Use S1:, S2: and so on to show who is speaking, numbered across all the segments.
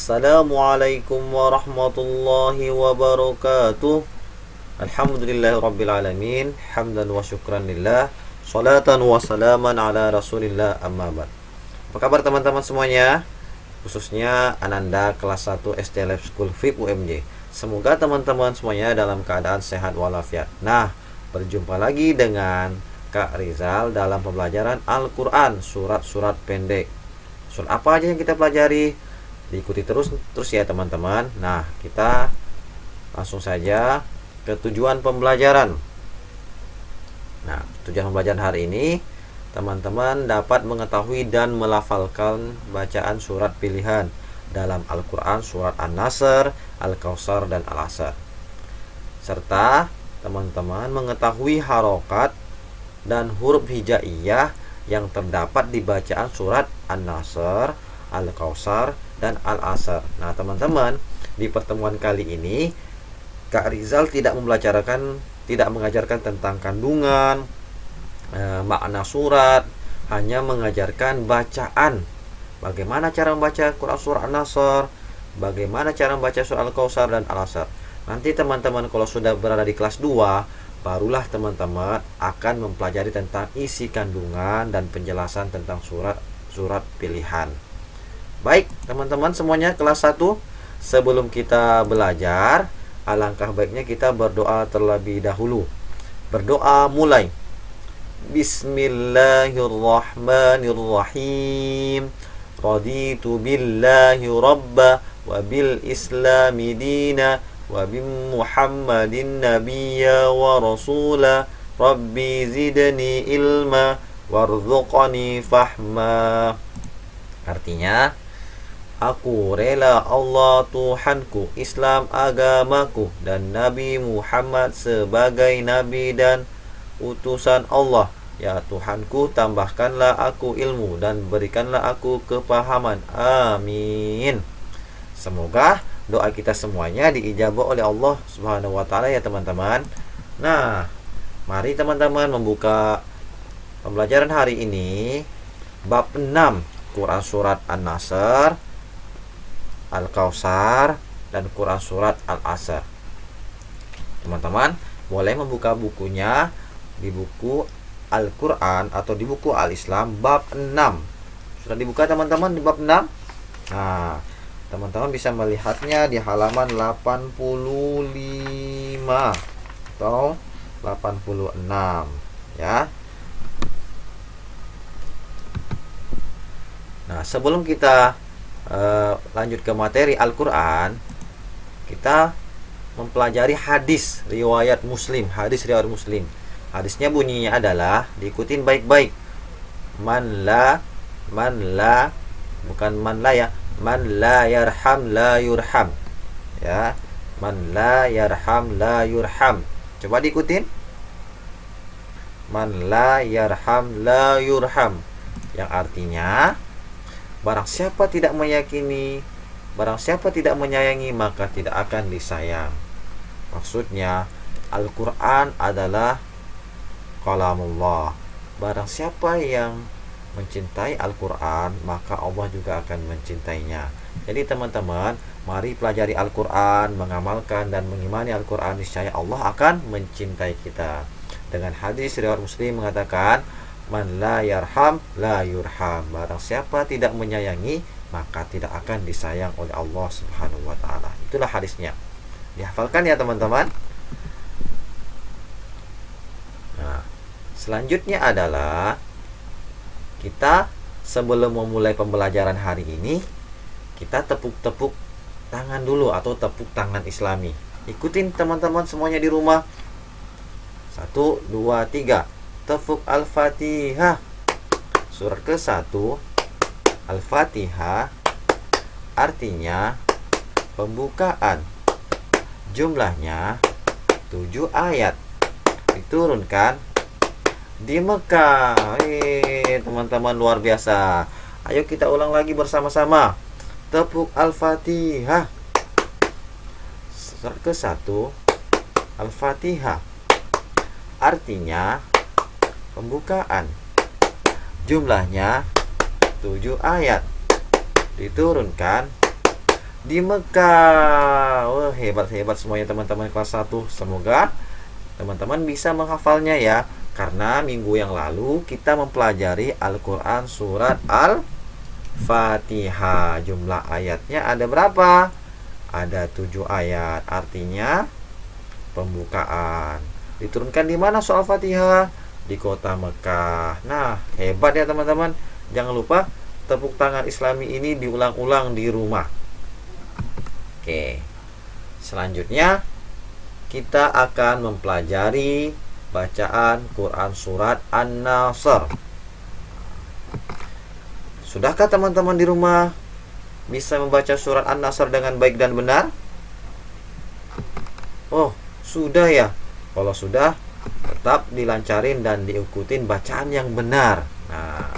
S1: Assalamualaikum warahmatullahi wabarakatuh. Alhamdulillahirrabbilalamin. Hamdan wa syukran lillah. Salatan wa salaman ala rasulillah, amma ba'd. Apa kabar teman-teman semuanya? Khususnya Ananda kelas 1 SD Lab School VIP UMJ. Semoga teman-teman semuanya dalam keadaan sehat walafiat. Nah, berjumpa lagi dengan Kak Rizal dalam pembelajaran Al-Quran, surat-surat pendek. Surat apa aja yang kita pelajari? Diikuti terus ya teman-teman. Nah, kita langsung saja ke tujuan pembelajaran. Nah, tujuan pembelajaran hari ini, teman-teman dapat mengetahui dan melafalkan bacaan surat pilihan dalam Al-Quran, surat An-Nasr, Al-Kautsar, dan Al-Asr. Serta teman-teman mengetahui harokat dan huruf hijaiyah yang terdapat di bacaan surat An-Nasr, Al-Kautsar, dan Al-Asr. Nah, teman-teman, di pertemuan kali ini Kak Rizal tidak mengajarkan tentang kandungan, makna surat, hanya mengajarkan bacaan. Bagaimana cara membaca Quran surah An-Nasr, bagaimana cara membaca surah Al-Kautsar dan Al-Asr. Nanti teman-teman kalau sudah berada di kelas 2, barulah teman-teman akan mempelajari tentang isi kandungan dan penjelasan tentang surat pilihan. Baik, teman-teman semuanya kelas 1, sebelum kita belajar, alangkah baiknya kita berdoa terlebih dahulu. Berdoa mulai. Bismillahirrahmanirrahim. Raditu billahi rabba wa bil islami dina wa bi Muhammadin nabiyya wa rasula. Rabbi zidni ilma warzuqni fahma. Artinya, aku rela Allah Tuhanku, Islam agamaku, dan Nabi Muhammad sebagai Nabi dan utusan Allah. Ya Tuhanku, tambahkanlah aku ilmu dan berikanlah aku kepahaman. Amin. Semoga doa kita semuanya diijabah oleh Allah Subhanahu wa Ta'ala ya teman-teman. Nah, mari teman-teman membuka pembelajaran hari ini bab 6 Quran surat An-Nasr, Al-Kautsar, dan Quran surat Al-Asr. Teman-teman boleh membuka bukunya di buku Al-Quran atau di buku Al-Islam bab 6. Sudah dibuka teman-teman di bab 6? Nah, teman-teman bisa melihatnya di halaman 85 atau 86 ya. Nah, sebelum kita lanjut ke materi Al-Quran, kita mempelajari hadis riwayat Muslim. Hadisnya bunyinya adalah, diikutin baik-baik. Man la, bukan man la ya. Man la yarham la yurham. Ya, man la yarham la yurham. Coba diikutin. Man la yarham la yurham. Yang artinya, barang siapa tidak meyakini, barang siapa tidak menyayangi, maka tidak akan disayang. Maksudnya, Al-Quran adalah kalamullah. Barang siapa yang mencintai Al-Quran, maka Allah juga akan mencintainya. Jadi teman-teman, mari pelajari Al-Quran, mengamalkan dan mengimani Al-Quran, niscaya Allah akan mencintai kita. Dengan hadis riwayat Muslim mengatakan, man la yarham la yurham. Barang siapa tidak menyayangi, maka tidak akan disayang oleh Allah Subhanahu wa Ta'ala. Itulah hadisnya. Dihafalkan ya teman-teman. Nah, selanjutnya adalah kita sebelum memulai pembelajaran hari ini, kita tepuk-tepuk tangan dulu atau tepuk tangan Islami. Ikutin teman-teman semuanya di rumah. 1, 2, 3. Tepuk Al-Fatihah. Surat ke-1 Al-Fatihah artinya pembukaan. Jumlahnya 7 ayat. Diturunkan di Mekah. Teman-teman luar biasa. Ayo kita ulang lagi bersama-sama. Tepuk Al-Fatihah. Surat ke-1 Al-Fatihah artinya pembukaan. Jumlahnya 7 ayat. Diturunkan di Mekah. Wah, hebat-hebat semuanya teman-teman kelas 1. Semoga teman-teman bisa menghafalnya ya. Karena minggu yang lalu kita mempelajari Al-Quran surat Al-Fatihah. Jumlah ayatnya ada berapa? Ada 7 ayat. Artinya pembukaan. Diturunkan di mana soal Fatihah? Di kota Mekah. Nah, hebat ya teman-teman. Jangan lupa tepuk tangan Islami ini diulang-ulang di rumah. Oke. Selanjutnya kita akan mempelajari bacaan Quran surat An-Nasr. Sudahkah teman-teman di rumah bisa membaca surat An-Nasr dengan baik dan benar? Oh, sudah ya. Kalau sudah, tetap dilancarin dan diikutin bacaan yang benar. Nah,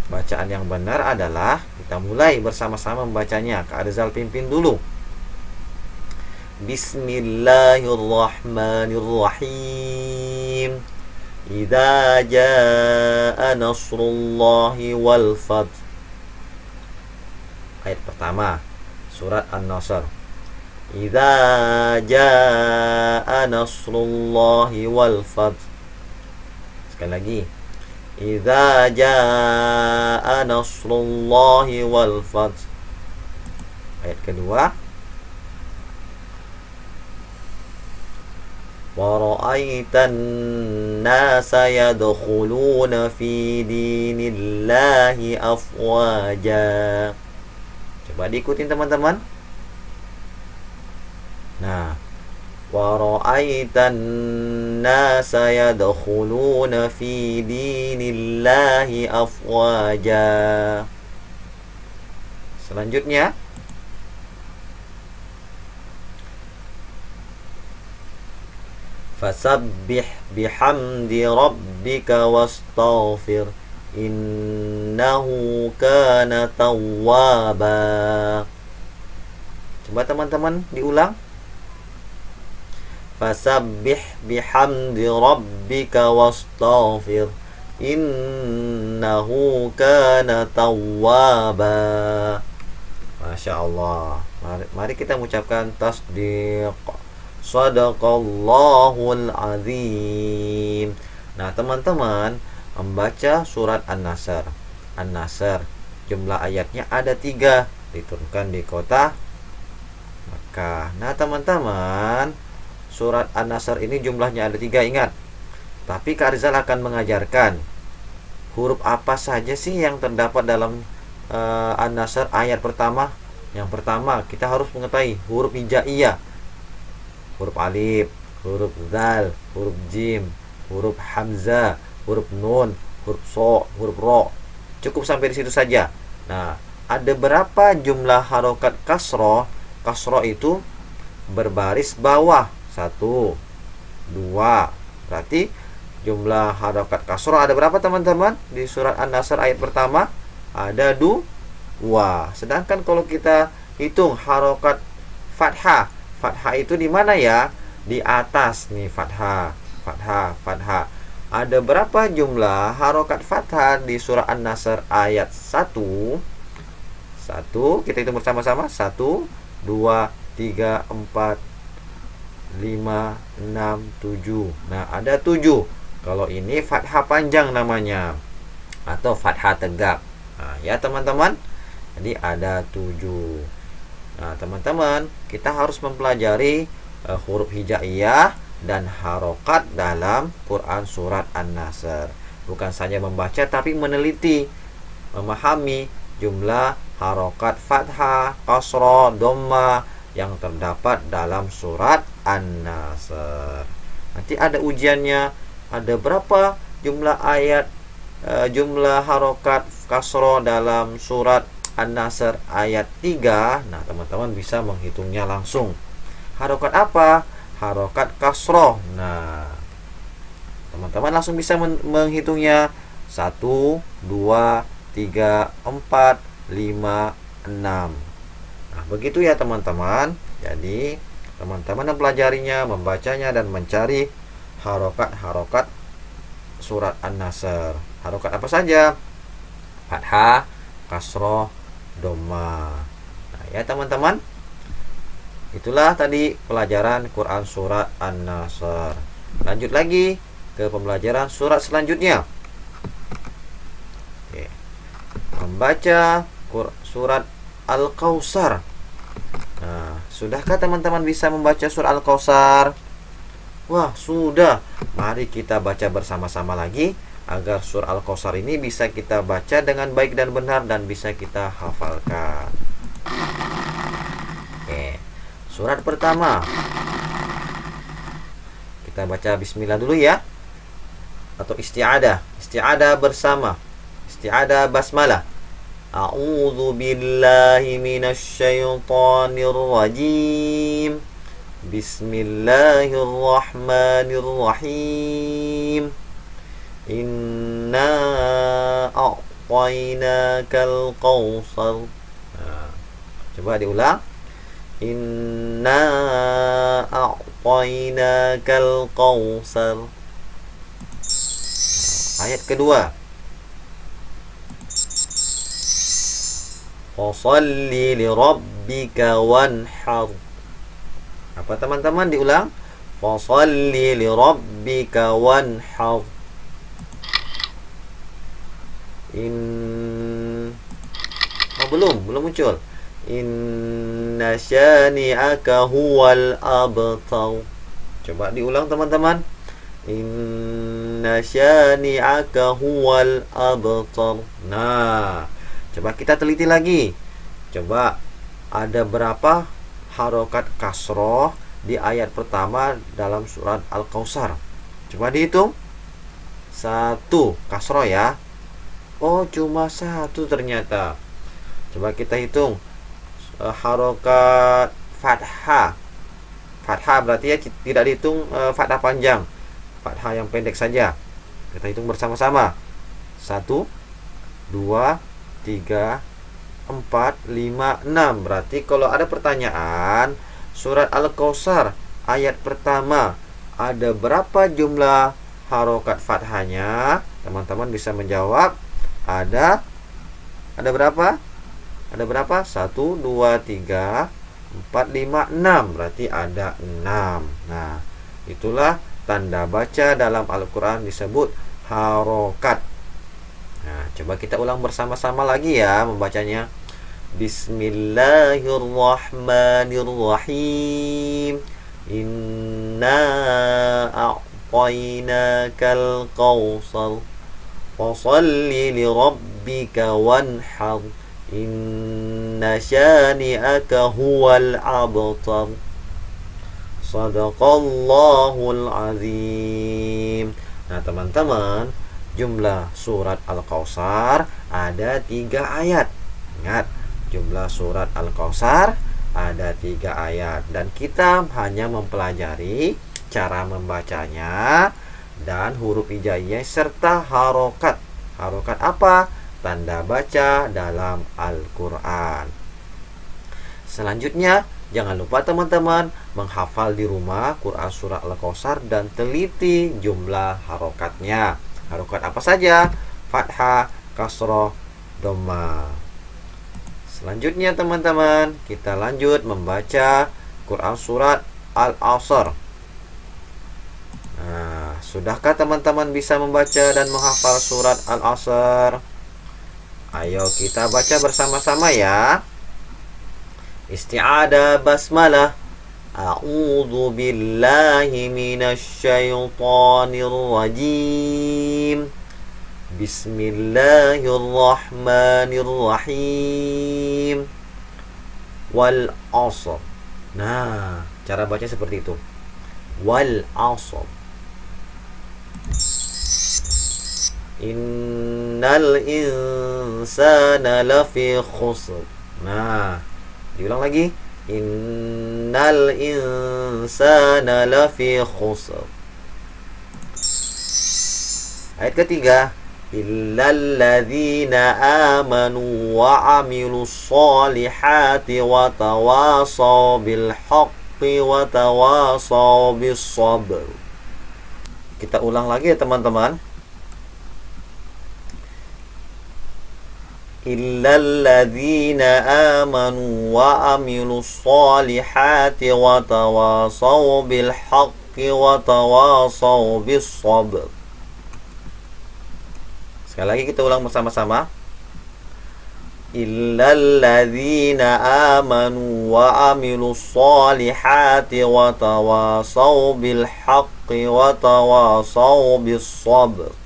S1: bacaan yang benar adalah kita mulai bersama-sama membacanya. Kak Rizal pimpin dulu. Bismillahirrahmanirrahim. Idza jaa nasrullahi wal fath. Ayat pertama, surat An-Nasr. Idza jaa nasrullahi wal fath. Sekali lagi. Idza jaa nasrullahi wal fath. Ayat kedua. Wara'aitan nasa yadkhuluna fi dinillahi afwaja. Coba diikutin teman-teman. Nah, wara'aitan nasa yadkhuluna fi dinillahi afwaja. Selanjutnya, fasabbih bihamdi rabbika wastaghfir innahu kana tawwaba. Coba teman-teman diulang. Fasabbih bihamdi rabbika wastaghfir innahu kana tawwaba. Masya Allah. Mari kita mengucapkan tasdiq. Shadaqallahul azim. Nah teman-teman, membaca surat An-Nasr. An-Nasr, jumlah ayatnya ada 3, diturunkan di kota Mekah. Nah teman-teman, surat An-Nasr ini jumlahnya ada 3, ingat. Tapi Kak Rizal akan mengajarkan huruf apa saja sih yang terdapat dalam An-Nasr ayat pertama. Yang pertama kita harus mengetahui huruf hijaiyah. Huruf alif, huruf zal, huruf jim, huruf hamzah, huruf nun, huruf so, huruf ro. Cukup sampai di situ saja. Nah, ada berapa jumlah harokat kasroh? Kasroh itu berbaris bawah. 1, 2. Berarti jumlah harokat kasroh ada berapa teman-teman? Di surat An-Nasr ayat pertama ada 2. Sedangkan kalau kita hitung harokat fathah, fathah itu di mana ya? Di atas nih, fathah, fathah, fathah. Ada berapa jumlah harokat fathah di surah An-Nasr ayat 1? 1, kita hitung bersama-sama. 1, 2, 3, 4, 5, 6, 7. Nah, ada 7. Kalau ini fathah panjang namanya, atau fathah tegak. Nah, ya teman-teman. Jadi ada 7. Nah teman-teman, kita harus mempelajari huruf hijaiyah dan harokat dalam Quran surat An-Nasr. Bukan saja membaca, tapi meneliti, memahami jumlah harokat fathah, kasroh, dhamma yang terdapat dalam surat An-Nasr. Nanti ada ujiannya, ada berapa jumlah ayat, jumlah harokat kasroh dalam surat An-Nasr ayat 3. Nah teman-teman bisa menghitungnya langsung. Harokat apa? Harokat kasroh. Nah teman-teman langsung bisa menghitungnya. 1, 2, 3, 4, 5, 6. Nah begitu ya teman-teman. Jadi teman-teman mempelajarinya, membacanya, dan mencari harokat-harokat surat An-Nasr. Harokat apa saja? Fathah, kasroh, dhamma. Nah Ya teman-teman, itulah tadi pelajaran Quran surat An-Nasr. Lanjut lagi ke pembelajaran surat selanjutnya. Oke. Membaca surat Al-Kautsar. Nah, sudahkah teman-teman bisa membaca surat Al-Kautsar? Wah, sudah. Mari kita baca bersama-sama lagi agar surat Al-Kautsar ini bisa kita baca dengan baik dan benar dan bisa kita hafalkan. Oke. Surat pertama. Kita baca bismillah dulu ya. Atau isti'adah. Isti'adah bersama. Isti'adah basmalah. A'udzu billahi minasyaitonir rajim. Bismillahirrahmanirrahim. Inna a'tainakal kautsar. Nah, coba diulang. Inna a'tainakal kautsar. Ayat kedua. Fasholli lirabbika wanhar. Apa teman-teman, diulang? Fasholli lirabbika wanhar. Belum muncul. Inna syani'aka huwal abtar. Coba diulang teman-teman. Inna syani'aka huwal abtar. Nah, coba kita teliti lagi. Coba ada berapa harokat kasroh di ayat pertama dalam surat Al-Kautsar? Coba dihitung. 1 kasroh ya. Oh, cuma 1 ternyata. Coba kita hitung harokat fathah. Fathah berarti ya tidak dihitung fathah panjang. Fathah yang pendek saja. Kita hitung bersama-sama. 1, 2, 3, 4, 5, 6. Berarti kalau ada pertanyaan, surat Al-Kautsar ayat pertama ada berapa jumlah harokat fathahnya? Teman-teman bisa menjawab. Ada berapa? Ada berapa? 1, 2, 3, 4, 5, 6. Berarti ada 6. Nah, itulah tanda baca dalam Al-Quran disebut harokat. Nah, coba kita ulang bersama-sama lagi ya membacanya. Bismillahirrahmanirrahim. Inna a'tainakal kautsar. Fasholli lirabbika wanhar. Inna syani'aka huwal abtar. Shadaqallahul azim. Nah teman-teman, jumlah surat Al-Kautsar ada 3 ayat. Ingat, jumlah surat Al-Kautsar ada 3 ayat. Dan kita hanya mempelajari cara membacanya dan huruf hijaiyah serta harokat. Harokat apa? Tanda baca dalam Al-Quran. Selanjutnya, jangan lupa teman-teman menghafal di rumah Quran surah Al-Kautsar dan teliti jumlah harokatnya. Harokat apa saja? Fathah, kasroh, dhamma. Selanjutnya teman-teman, kita lanjut membaca Quran surat Al-Asr. Nah, sudahkah teman-teman bisa membaca dan menghafal surat Al-Asr? Ayo kita baca bersama-sama ya. Isti'adah basmalah. A'udzu billahi minasyaitonir rajim. Bismillahirrahmanirrahim. Wal 'ashr. Nah, cara baca seperti itu. Wal 'ashr. Innal insana lafi khusr. Nah, diulang lagi. Innal insana lafi khusr. Ayat ketiga. Illal ladzina amanu wa amilus solihati wa tawasaw bil haqqi wa tawasaw bis sabr. Kita ulang lagi ya teman-teman. illal ladzina amanu wa amilus solihati wa tawasaw bil haqqi wa tawasaw bis sabr. Sekali lagi kita ulang bersama-sama. Illal ladzina amanu wa amilus solihati wa tawasaw bil haqqi wa tawasaw bis sabr.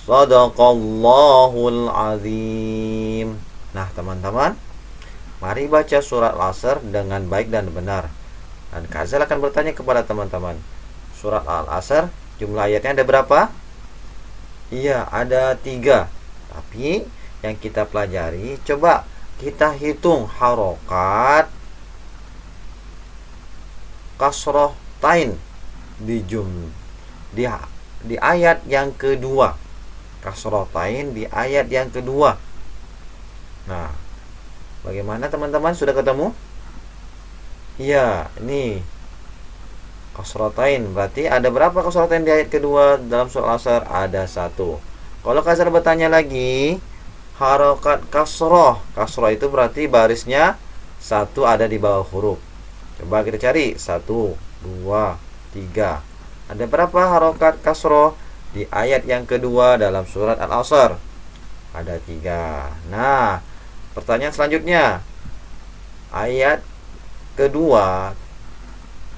S1: Sadaqallahul azim. Nah teman-teman, mari baca surat Al-Asr dengan baik dan benar. Dan Kak Azal akan bertanya kepada teman-teman, surat Al-Asr jumlah ayatnya ada berapa? Iya, ada 3. Tapi yang kita pelajari, coba kita hitung harokat kasroh tain di ayat yang kedua. Kasroh tain di ayat yang kedua. Nah, bagaimana teman-teman, sudah ketemu? Iya, ini kasroh tain. Berarti ada berapa kasroh tain di ayat kedua dalam surat Al-Asr? Ada 1. Kalau Kak bertanya lagi, harokat kasroh itu berarti barisnya 1 ada di bawah huruf. Coba kita cari 1, 2, 3. Ada berapa harokat kasroh di ayat yang kedua dalam surat Al-Asr? Ada 3. Nah, pertanyaan selanjutnya, ayat kedua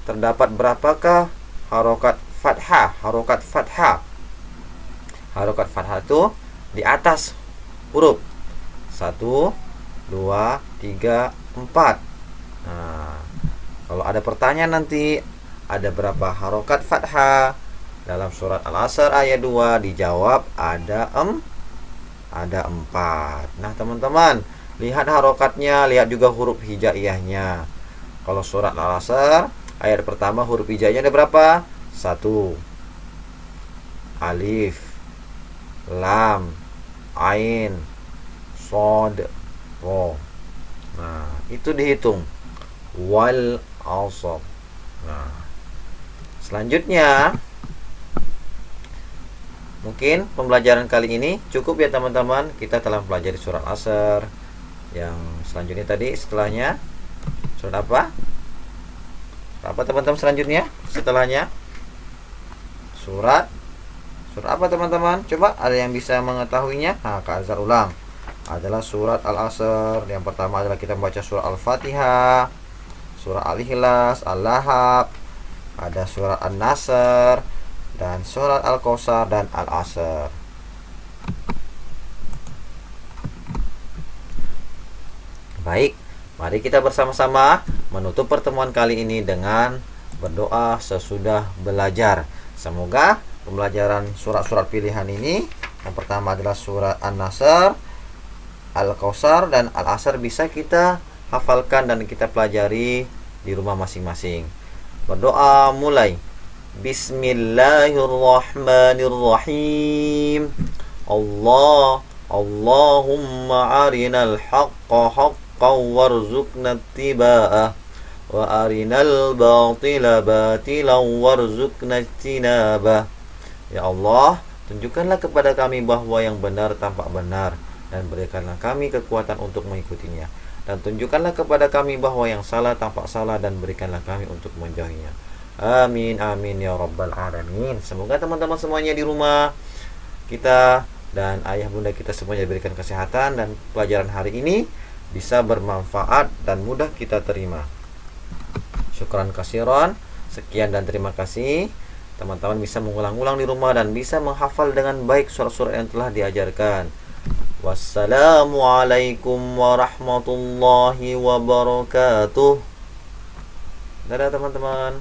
S1: terdapat berapakah harokat fathah? Harokat fathah itu di atas huruf 1, 2, 3, 4. Nah, kalau ada pertanyaan nanti, ada berapa harokat fathah dalam surat Al-Asr ayat 2, dijawab ada 4. Nah teman-teman, lihat harokatnya, lihat juga huruf hijaiyahnya. Kalau surat Al-Asr ayat pertama huruf hijaiyahnya ada berapa? 1, alif, lam, ain, sod, ro. Nah, itu dihitung. Wal asr. Nah, selanjutnya mungkin pembelajaran kali ini cukup ya teman-teman. Kita telah pelajari surat Al-Asr. Yang selanjutnya tadi setelahnya surat apa? Apa teman-teman selanjutnya? Setelahnya surat apa teman-teman? Coba ada yang bisa mengetahuinya? Nah, Kak Azhar ulang. Adalah surat Al-Asr. Yang pertama adalah kita membaca surat Al-Fatihah, surat Al-Ikhlas, Al-Lahab, ada surat An-Nasr, dan surat Al-Kautsar dan Al-Asr. Baik, mari kita bersama-sama menutup pertemuan kali ini dengan berdoa sesudah belajar. Semoga pembelajaran surat-surat pilihan ini, yang pertama adalah surat An-Nasr, Al-Kautsar, dan Al-Asr, bisa kita hafalkan dan kita pelajari di rumah masing-masing. Berdoa mulai. Bismillahirrahmanirrahim. Allahumma arinal haqqa haqqan warzuqna ittiba'ah wa arinal batila batilan warzuqna ijtinabah. Ya Allah, tunjukkanlah kepada kami bahwa yang benar tampak benar, dan berikanlah kami kekuatan untuk mengikutinya. Dan tunjukkanlah kepada kami bahwa yang salah tampak salah, dan berikanlah kami untuk menjauhinya. Amin, amin ya rabbal alamin. Semoga teman-teman semuanya di rumah kita dan ayah bunda kita semuanya diberikan kesehatan, dan pelajaran hari ini bisa bermanfaat dan mudah kita terima. Syukran kasiran. Sekian dan terima kasih. Teman-teman bisa mengulang-ulang di rumah dan bisa menghafal dengan baik surat-surat yang telah diajarkan. Wassalamualaikum warahmatullahi wabarakatuh. Dadah teman-teman.